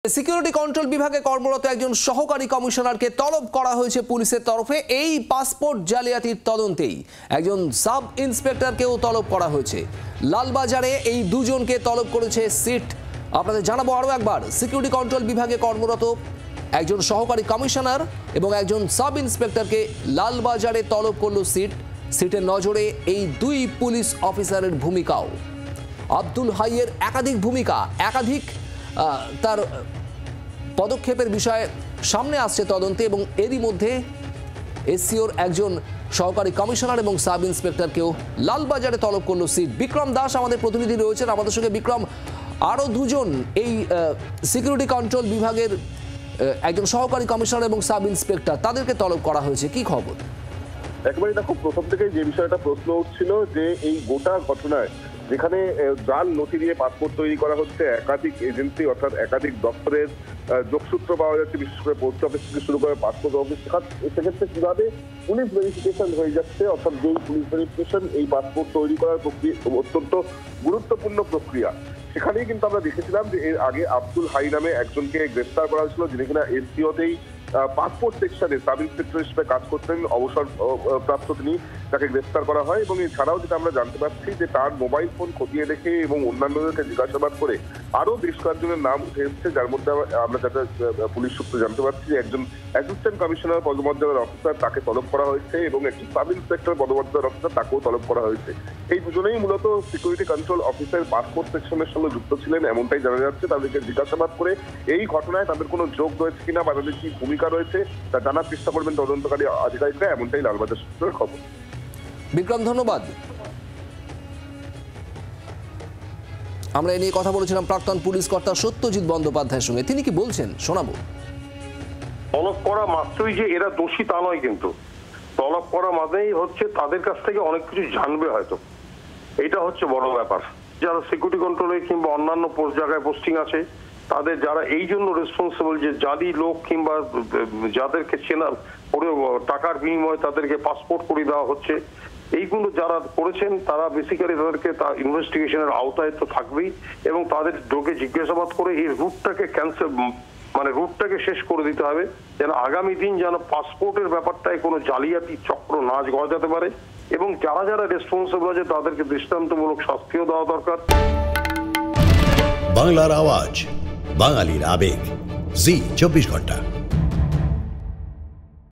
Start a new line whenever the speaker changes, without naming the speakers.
Security control বিভাগে কর্মরত একজন সহকারী কমিশনারকে তলব করা হয়েছে পুলিশের তরফে। এই পাসপোর্ট জালিয়াতির তদন্তেই একজন সাব ইন্সপেক্টরকেও তলব করা হয়েছে। লালবাজারে এই দুজনকে তলব করেছে সিট। আপনাদের জানাবো আরও একবার, সিকিউরিটি কন্ট্রোল বিভাগে কর্মরত একজন সহকারী কমিশনার এবং একজন সাব ইন্সপেক্টরকে লালবাজারে তলব করলো সিট। সিটের নজরে এই দুই পুলিশ অফিসারের ভূমিকাও। আব্দুল হাইয়ের একাধিক ভূমিকা, একাধিক তার পদক্ষেপের বিষয়ে সামনে আসছে তদন্তে, এবং এরই মধ্যে এসসিওর একজন সহকারী কমিশনার এবং সাব ইন্সপেক্টরকেও লালবাজারে তলব করলো সিট। বিক্রম দাস আমাদের প্রতিনিধি রয়েছেন আমাদের সঙ্গে। বিক্রম, আরও দুজন এই সিকিউরিটি কন্ট্রোল বিভাগের একজন সহকারী কমিশনার এবং সাব ইন্সপেক্টর, তাদেরকে তলব করা হয়েছে, কি খবর?
একেবারে দেখো, প্রথম থেকে যে বিষয়টা প্রশ্ন উঠছিল যে এই গোটা ঘটনায় যেখানে জাল নথি দিয়ে পাসপোর্ট তৈরি করা হচ্ছে, একাধিক এজেন্সি অর্থাৎ একাধিক দপ্তরের যোগসূত্র পাওয়া যাচ্ছে, বিশেষ করে পোস্ট অফিস থেকে শুরু করে পাসপোর্ট অফিস, সেক্ষেত্রে কিভাবে পুলিশ ভেরিফিকেশন হয়ে যাচ্ছে, অর্থাৎ যেই পুলিশ ভেরিফিকেশন এই পাসপোর্ট তৈরি করার প্রক্রিয়া অত্যন্ত গুরুত্বপূর্ণ প্রক্রিয়া। সেখানেই কিন্তু আমরা দেখেছিলাম যে এর আগে আব্দুল হাই নামে একজনকে গ্রেফতার করা হয়েছিল, যিনি কিনা এসসিওতেই পাসপোর্ট সেকশনে সাব ইন্সপেক্টর হিসেবে কাজ করতেন, অবসর প্রাপ্ত তিনি, তাকে গ্রেফতার করা হয়। এবং এছাড়াও যেটা আমরা জানতে পারছি যে তার মোবাইল ফোন খতিয়ে দেখে এবং অন্যান্যদেরকে জিজ্ঞাসাবাদ করে আরো বেশ কয়েকজনের নাম উঠে এসেছে, যার মধ্যে আমরা যাতে পুলিশ সূত্রে জানতে পারছি যে একজন অ্যাসিস্ট্যান্ট কমিশনার পদমর্যাদার অফিসার, তাকে তলব করা হয়েছে, এবং একটি সাব ইন্সপেক্টর পদমর্যাদার অফিসার, তাকেও তলব করা হয়েছে। এই দুজনেই মূলত সিকিউরিটি কন্ট্রোল অফিসের পাসপোর্ট সেকশনের সঙ্গে যুক্ত ছিলেন, এমনটাই জানা যাচ্ছে। তাদেরকে জিজ্ঞাসাবাদ করে এই ঘটনায় তাদের কোনো যোগ রয়েছে কিনা বা তাদের কি ভূমিকা রয়েছে তা জানার চেষ্টা করবেন তদন্তকারী আধিকারিকরা, এমনটাই লালবাজার সূত্রের খবর।
বিক্রম, ধন্যবাদ। আমরা এ নিয়ে কথা বলেছিলাম প্রাক্তন পুলিশ কর্তা সত্যজিৎ বন্দ্যোপাধ্যায়ের সঙ্গে। তিনি কি বলছেন শোনাবো।
তলব করা মাত্রই যে এরা দোষী তা নয়, কিন্তু তলব করা মানেই হচ্ছে তাদের কাছ থেকে অনেক কিছু জানবে হয়তো, এটা হচ্ছে বড় ব্যাপার। যারা সিকিউরিটি কন্ট্রোলে কিংবা অন্যান্য জায়গায় পোস্টিং আছে, তাদের যারা এই জন্য রেসপন্সিবল যে জালি লোক কিংবা যাদেরকে চেনা টাকার বিনিময়ে তাদেরকে পাসপোর্ট করে দেওয়া হচ্ছে, এইগুলো যারা করেছেন তারা বেসিক্যালি তাদেরকে তার ইনভেস্টিগেশনের আওতায় তো থাকবেই, এবং তাদের ডোকে জিজ্ঞাসাবাদ করে এই রুটটাকে ক্যান্সেল, মানে রুটটাকে শেষ করে দিতে হবে, যেন আগামী দিন যেন পাসপোর্টের ব্যাপারটায় কোনো জালিয়াতি চক্র নাচ গজাতে পারে, এবং যারা যারা রেসপন্সিবল আছে তাদেরকে দৃষ্টান্তমূলক শাস্তিও দেওয়া দরকার।
বাংলার আওয়াজ, বাঙালির আবেগ, জি 24 ঘন্টা।